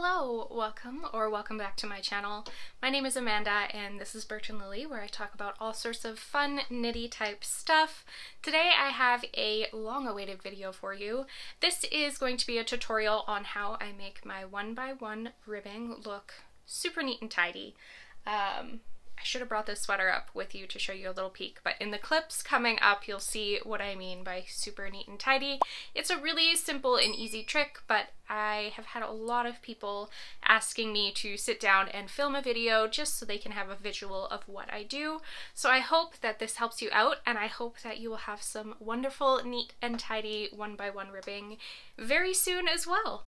Hello, welcome back to my channel. My name is Amanda and this is Birch and Lily, where I talk about all sorts of fun knitty type stuff. Today I have a long-awaited video for you. This is going to be a tutorial on how I make my 1x1 ribbing look super neat and tidy. I should have brought this sweater up with you to show you a little peek, but in the clips coming up you'll see what I mean by super neat and tidy. It's a really simple and easy trick, but I have had a lot of people asking me to sit down and film a video just so they can have a visual of what I do. So I hope that this helps you out, and I hope that you will have some wonderful, neat and tidy 1x1 ribbing very soon as well.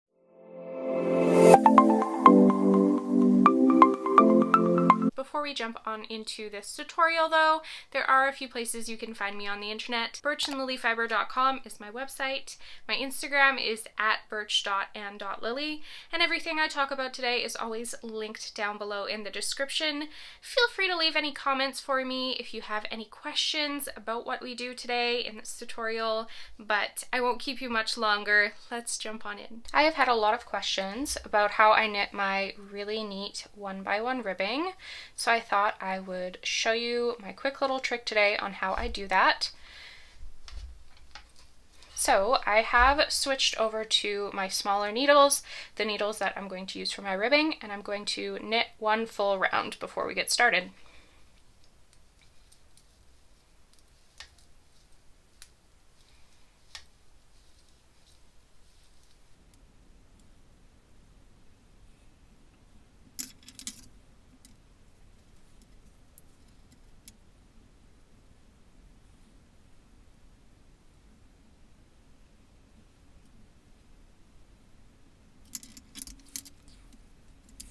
Before we jump on into this tutorial though, there are a few places you can find me on the internet. birchandlilyfiber.com is my website. My Instagram is @birch.and.lily, and everything I talk about today is always linked down below in the description. Feel free to leave any comments for me if you have any questions about what we do today in this tutorial, but I won't keep you much longer. Let's jump on in. I have had a lot of questions about how I knit my really neat 1x1 ribbing. So I thought I would show you my quick little trick today on how I do that. So I have switched over to my smaller needles, the needles that I'm going to use for my ribbing, and I'm going to knit one full round before we get started.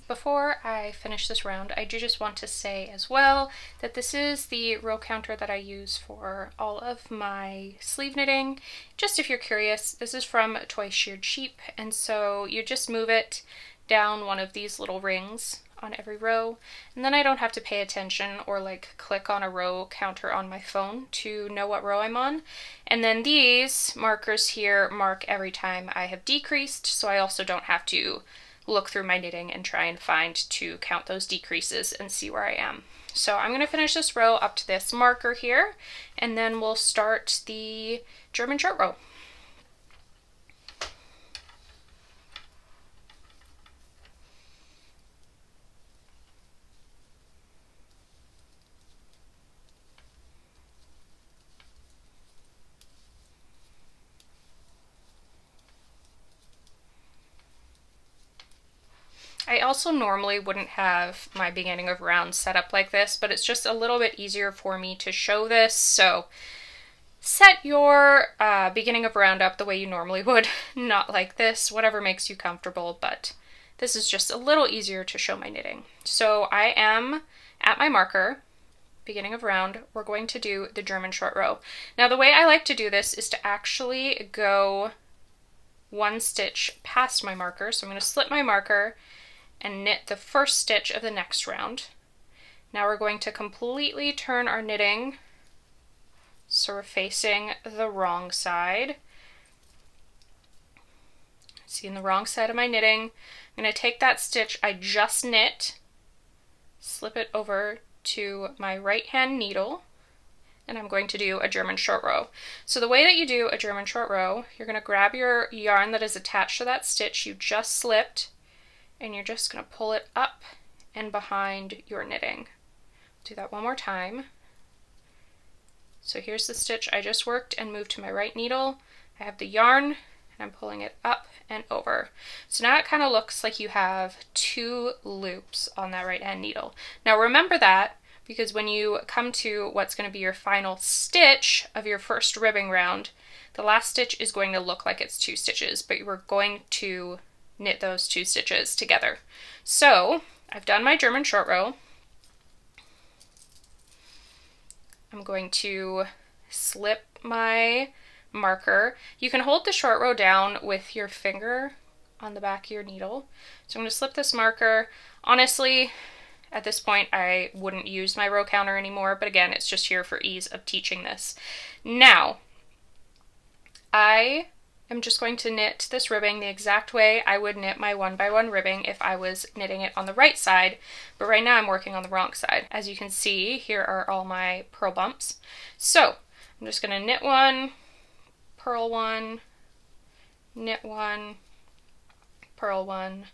Before I finish this round, I do just want to say as well that this is the row counter that I use for all of my sleeve knitting. Just if you're curious, this is from Toy Sheared Sheep, and so you just move it down one of these little rings on every row, and then I don't have to pay attention or like click on a row counter on my phone to know what row I'm on. And then these markers here mark every time I have decreased, so I also don't have to look through my knitting and try and find to count those decreases and see where I am. So I'm going to finish this row up to this marker here, and then we'll start the German short row. I also normally wouldn't have my beginning of round set up like this, but it's just a little bit easier for me to show this. So set your beginning of round up the way you normally would, not like this, whatever makes you comfortable, but this is just a little easier to show my knitting. So I am at my marker, beginning of round. We're going to do the German short row. Now the way I like to do this is to actually go one stitch past my marker. So I'm going to slip my marker and knit the first stitch of the next round. Now we're going to completely turn our knitting so we're facing the wrong side. See, in the wrong side of my knitting, I'm going to take that stitch I just knit, slip it over to my right hand needle, and I'm going to do a German short row. So the way that you do a German short row, you're going to grab your yarn that is attached to that stitch you just slipped, and you're just going to pull it up and behind your knitting. Do that one more time. So here's the stitch I just worked and moved to my right needle. I have the yarn and I'm pulling it up and over. So now it kind of looks like you have two loops on that right hand needle. Now remember that, because when you come to what's going to be your final stitch of your first ribbing round, the last stitch is going to look like it's two stitches, but we're going to knit those two stitches together. So I've done my German short row. I'm going to slip my marker. You can hold the short row down with your finger on the back of your needle. So I'm going to slip this marker. Honestly, at this point I wouldn't use my row counter anymore, but again, it's just here for ease of teaching this. Now, I I'm just going to knit this ribbing the exact way I would knit my 1x1 ribbing if I was knitting it on the right side, but right now I'm working on the wrong side. As you can see, here are all my purl bumps. So I'm just going to knit one, purl one, knit one, purl one,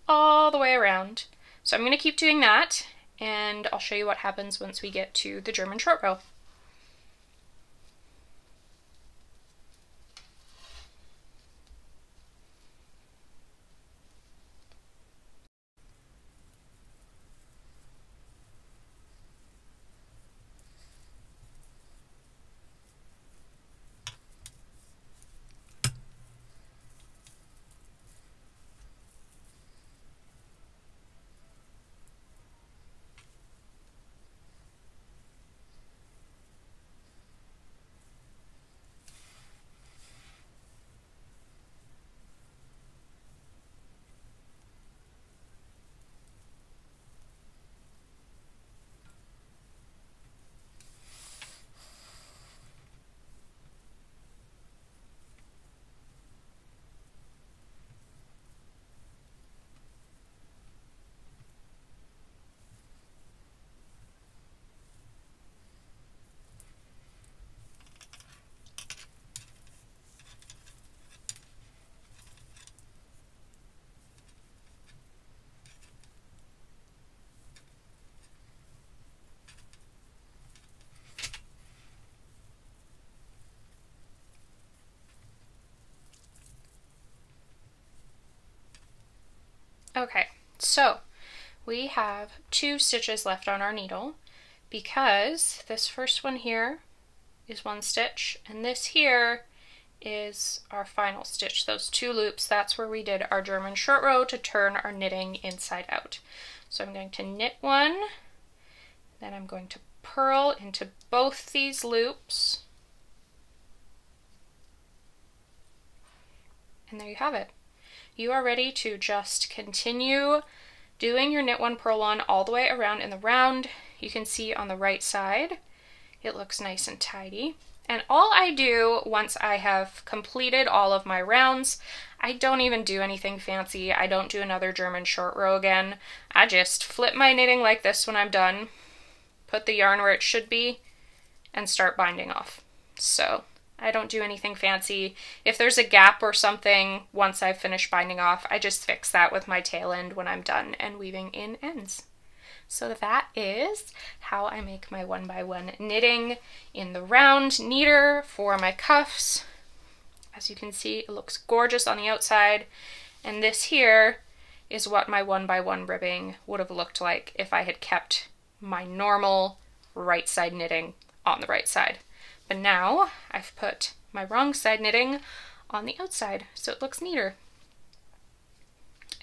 all the way around. So I'm going to keep doing that, and I'll show you what happens once we get to the German short row. Okay, so we have 2 stitches left on our needle because this first one here is 1 stitch and this here is our final stitch. Those 2 loops, that's where we did our German short row to turn our knitting inside out. So I'm going to knit one, then I'm going to purl into both these loops, and there you have it. You are ready to just continue doing your knit one, purl one all the way around in the round. You can see on the right side, it looks nice and tidy. And all I do once I have completed all of my rounds, I don't even do anything fancy. I don't do another German short row again. I just flip my knitting like this when I'm done, put the yarn where it should be, and start binding off. So I don't do anything fancy. If there's a gap or something once I've finished binding off, I just fix that with my tail end when I'm done and weaving in ends. So that is how I make my 1x1 knitting in the round neater for my cuffs. As you can see, it looks gorgeous on the outside, and this here is what my 1x1 ribbing would have looked like if I had kept my normal right side knitting on the right side. But now I've put my wrong side knitting on the outside, so it looks neater.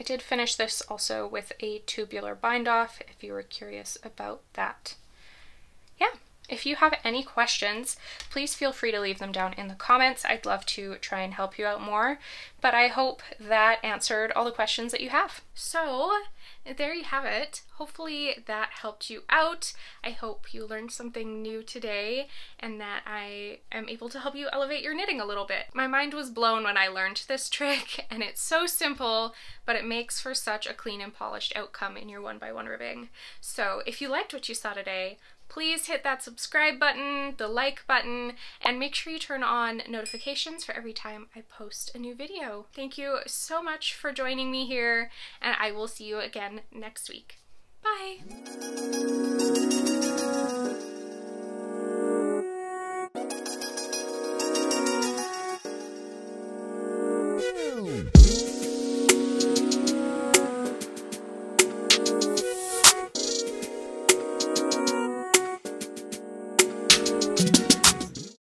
I did finish this also with a tubular bind off if you were curious about that. Yeah, if you have any questions, please feel free to leave them down in the comments. I'd love to try and help you out more, but I hope that answered all the questions that you have. So there you have it. Hopefully that helped you out. I hope you learned something new today and that I am able to help you elevate your knitting a little bit. My mind was blown when I learned this trick, and it's so simple, but it makes for such a clean and polished outcome in your 1x1 ribbing. So if you liked what you saw today, please hit that subscribe button, the like button, and make sure you turn on notifications for every time I post a new video. Thank you so much for joining me here, and I will see you again next week. Bye!